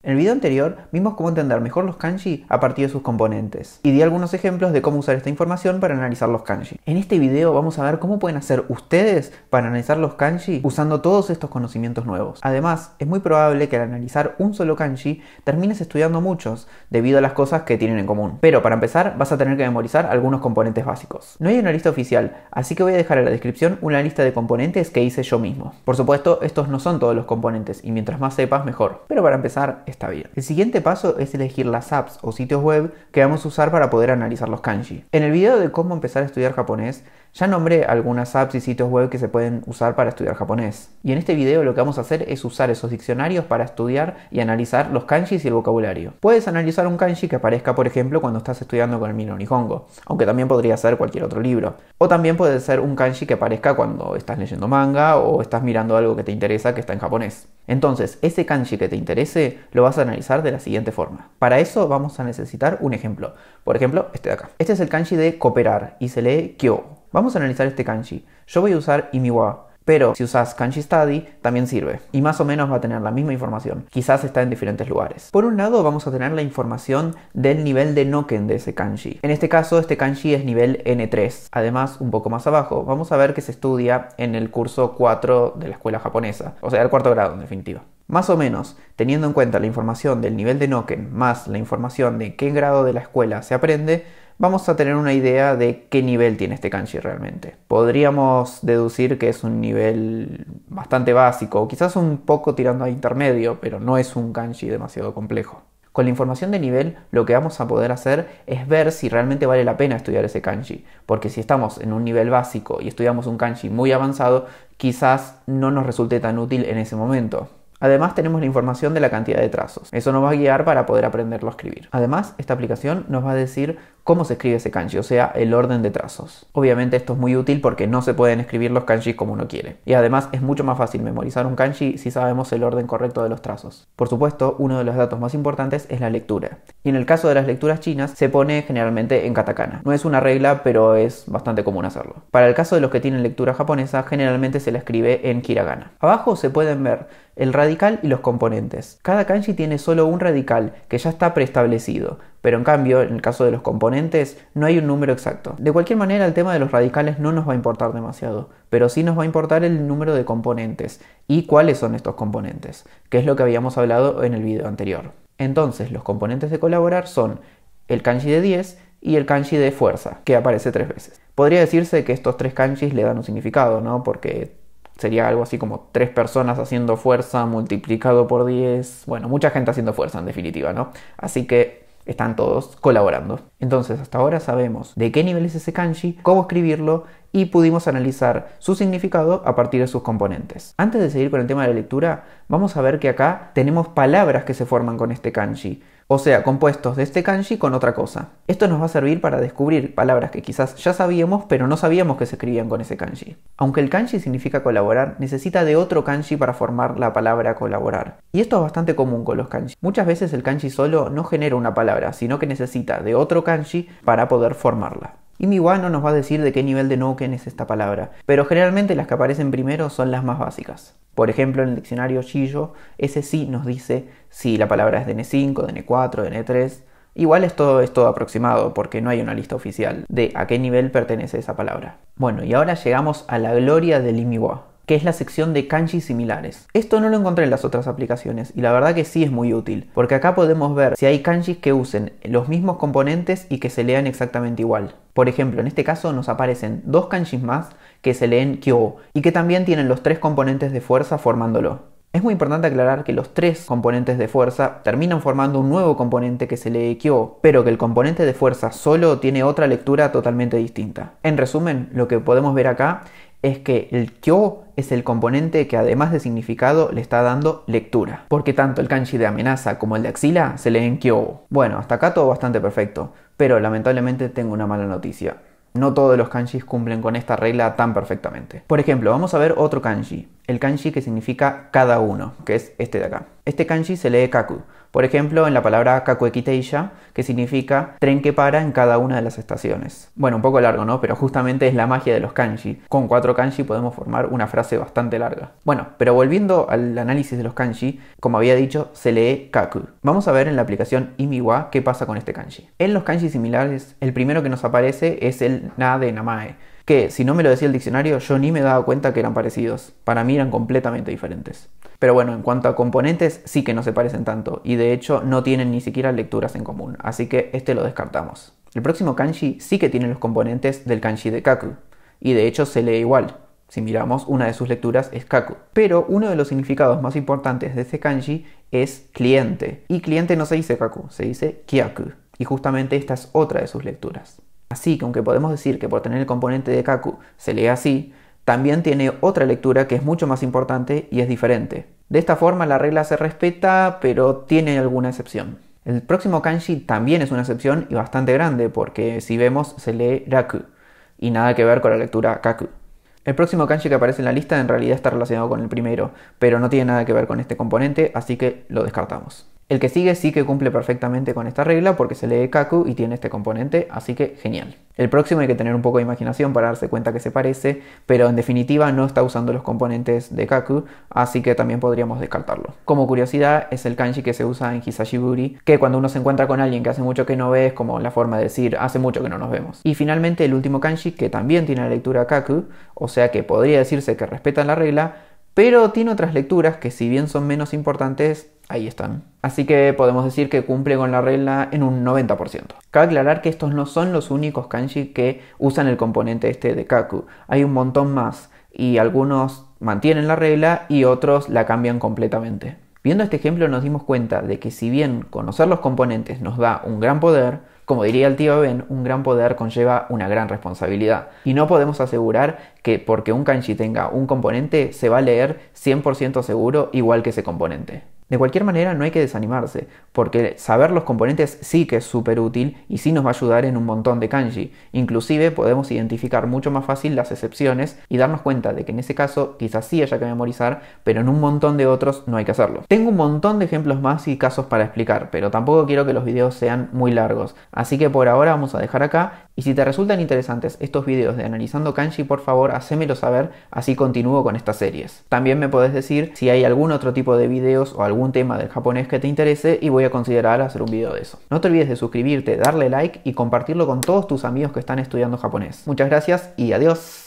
En el video anterior vimos cómo entender mejor los kanji a partir de sus componentes y di algunos ejemplos de cómo usar esta información para analizar los kanji. En este video vamos a ver cómo pueden hacer ustedes para analizar los kanji usando todos estos conocimientos nuevos. Además, es muy probable que al analizar un solo kanji termines estudiando muchos debido a las cosas que tienen en común. Pero para empezar vas a tener que memorizar algunos componentes básicos. No hay una lista oficial, así que voy a dejar en la descripción una lista de componentes que hice yo mismo. Por supuesto, estos no son todos los componentes y mientras más sepas mejor, pero para empezar está bien. El siguiente paso es elegir las apps o sitios web que vamos a usar para poder analizar los kanji. En el video de cómo empezar a estudiar japonés, ya nombré algunas apps y sitios web que se pueden usar para estudiar japonés. Y en este video lo que vamos a hacer es usar esos diccionarios para estudiar y analizar los kanjis y el vocabulario. Puedes analizar un kanji que aparezca, por ejemplo, cuando estás estudiando con el Mino Nihongo, aunque también podría ser cualquier otro libro. O también puede ser un kanji que aparezca cuando estás leyendo manga o estás mirando algo que te interesa que está en japonés. Entonces, ese kanji que te interese lo vas a analizar de la siguiente forma. Para eso vamos a necesitar un ejemplo. Por ejemplo, este de acá. Este es el kanji de cooperar y se lee kyo. Vamos a analizar este kanji. Yo voy a usar imiwa, pero si usas kanji study también sirve. Y más o menos va a tener la misma información. Quizás está en diferentes lugares. Por un lado vamos a tener la información del nivel de noken de ese kanji. En este caso este kanji es nivel N3. Además, un poco más abajo vamos a ver que se estudia en el curso 4 de la escuela japonesa. O sea, el cuarto grado en definitiva. Más o menos, teniendo en cuenta la información del nivel de noken más la información de qué grado de la escuela se aprende, vamos a tener una idea de qué nivel tiene este kanji realmente. Podríamos deducir que es un nivel bastante básico, o quizás un poco tirando a intermedio, pero no es un kanji demasiado complejo. Con la información de nivel, lo que vamos a poder hacer es ver si realmente vale la pena estudiar ese kanji, porque si estamos en un nivel básico y estudiamos un kanji muy avanzado, quizás no nos resulte tan útil en ese momento. Además tenemos la información de la cantidad de trazos. Eso nos va a guiar para poder aprenderlo a escribir. Además, esta aplicación nos va a decir cómo se escribe ese kanji, o sea, el orden de trazos. Obviamente esto es muy útil porque no se pueden escribir los kanjis como uno quiere. Y además es mucho más fácil memorizar un kanji si sabemos el orden correcto de los trazos. Por supuesto, uno de los datos más importantes es la lectura. Y en el caso de las lecturas chinas, se pone generalmente en katakana. No es una regla, pero es bastante común hacerlo. Para el caso de los que tienen lectura japonesa, generalmente se la escribe en hiragana. Abajo se pueden ver el radical y los componentes. Cada kanji tiene solo un radical que ya está preestablecido, pero en cambio, en el caso de los componentes, no hay un número exacto. De cualquier manera, el tema de los radicales no nos va a importar demasiado, pero sí nos va a importar el número de componentes y cuáles son estos componentes, que es lo que habíamos hablado en el video anterior. Entonces, los componentes de colaborar son el kanji de 10 y el kanji de fuerza, que aparece 3 veces. Podría decirse que estos 3 kanjis le dan un significado, ¿no? Porque sería algo así como 3 personas haciendo fuerza multiplicado por 10. Bueno, mucha gente haciendo fuerza en definitiva, ¿no? Así que están todos colaborando. Entonces, hasta ahora sabemos de qué nivel es ese kanji, cómo escribirlo y pudimos analizar su significado a partir de sus componentes. Antes de seguir con el tema de la lectura, vamos a ver que acá tenemos palabras que se forman con este kanji. O sea, compuestos de este kanji con otra cosa. Esto nos va a servir para descubrir palabras que quizás ya sabíamos, pero no sabíamos que se escribían con ese kanji. Aunque el kanji significa colaborar, necesita de otro kanji para formar la palabra colaborar. Y esto es bastante común con los kanji. Muchas veces el kanji solo no genera una palabra, sino que necesita de otro kanji para poder formarla. Imiwa no nos va a decir de qué nivel de noken es esta palabra, pero generalmente las que aparecen primero son las más básicas. Por ejemplo, en el diccionario Shijo, ese sí nos dice si la palabra es de N5, de N4, de N3. Igual esto es todo aproximado porque no hay una lista oficial de a qué nivel pertenece esa palabra. Bueno, y ahora llegamos a la gloria del Imiwa, que es la sección de kanjis similares. Esto no lo encontré en las otras aplicaciones y la verdad que sí es muy útil, porque acá podemos ver si hay kanjis que usen los mismos componentes y que se lean exactamente igual. Por ejemplo, en este caso nos aparecen 2 kanjis más que se leen kyo y que también tienen los 3 componentes de fuerza formándolo. Es muy importante aclarar que los 3 componentes de fuerza terminan formando un nuevo componente que se lee kyo, pero que el componente de fuerza solo tiene otra lectura totalmente distinta. En resumen, lo que podemos ver acá es que el kyo es el componente que además de significado le está dando lectura, porque tanto el kanji de amenaza como el de axila se leen kyo. Bueno, hasta acá todo bastante perfecto, pero lamentablemente tengo una mala noticia. No todos los kanjis cumplen con esta regla tan perfectamente. Por ejemplo, vamos a ver otro kanji. el kanji que significa cada uno, que es este de acá. Este kanji se lee kaku. Por ejemplo, en la palabra kakuekiteisha, que significa tren que para en cada una de las estaciones. Bueno, un poco largo, ¿no? Pero justamente es la magia de los kanji. Con 4 kanji podemos formar una frase bastante larga. Bueno, pero volviendo al análisis de los kanji, como había dicho, se lee kaku. Vamos a ver en la aplicación Imiwa qué pasa con este kanji. En los kanji similares, el primero que nos aparece es el na de namae, que si no me lo decía el diccionario, yo ni me daba cuenta que eran parecidos. Para mí eran completamente diferentes. Pero bueno, en cuanto a componentes, sí que no se parecen tanto, y de hecho no tienen ni siquiera lecturas en común, así que este lo descartamos. El próximo kanji sí que tiene los componentes del kanji de kaku, y de hecho se lee igual. Si miramos, una de sus lecturas es kaku. Pero uno de los significados más importantes de este kanji es cliente, y cliente no se dice kaku, se dice kyaku, y justamente esta es otra de sus lecturas. Así que aunque podemos decir que por tener el componente de kaku se lee así, también tiene otra lectura que es mucho más importante y es diferente. De esta forma la regla se respeta, pero tiene alguna excepción. El próximo kanji también es una excepción y bastante grande, porque si vemos se lee raku, y nada que ver con la lectura kaku. El próximo kanji que aparece en la lista en realidad está relacionado con el primero, pero no tiene nada que ver con este componente, así que lo descartamos. El que sigue sí que cumple perfectamente con esta regla porque se lee kaku y tiene este componente, así que genial. El próximo hay que tener un poco de imaginación para darse cuenta que se parece, pero en definitiva no está usando los componentes de kaku, así que también podríamos descartarlo. Como curiosidad, es el kanji que se usa en Hisashiburi, que cuando uno se encuentra con alguien que hace mucho que no ve es como la forma de decir hace mucho que no nos vemos. Y finalmente el último kanji que también tiene la lectura kaku, o sea que podría decirse que respetan la regla, pero tiene otras lecturas que si bien son menos importantes, ahí están. Así que podemos decir que cumple con la regla en un 90%. Cabe aclarar que estos no son los únicos kanji que usan el componente este de kaku. Hay un montón más y algunos mantienen la regla y otros la cambian completamente. Viendo este ejemplo nos dimos cuenta de que si bien conocer los componentes nos da un gran poder, como diría el tío Ben, un gran poder conlleva una gran responsabilidad. Y no podemos asegurar que porque un kanji tenga un componente se va a leer 100% seguro igual que ese componente. De cualquier manera no hay que desanimarse, porque saber los componentes sí que es súper útil y sí nos va a ayudar en un montón de kanji. Inclusive podemos identificar mucho más fácil las excepciones y darnos cuenta de que en ese caso quizás sí haya que memorizar, pero en un montón de otros no hay que hacerlo. Tengo un montón de ejemplos más y casos para explicar, pero tampoco quiero que los videos sean muy largos, así que por ahora vamos a dejar acá. Y si te resultan interesantes estos videos de analizando kanji, por favor hacémelo saber, así continúo con estas series. También me podés decir si hay algún otro tipo de videos o algún tema del japonés que te interese y voy a considerar hacer un video de eso. No te olvides de suscribirte, darle like y compartirlo con todos tus amigos que están estudiando japonés. Muchas gracias y adiós.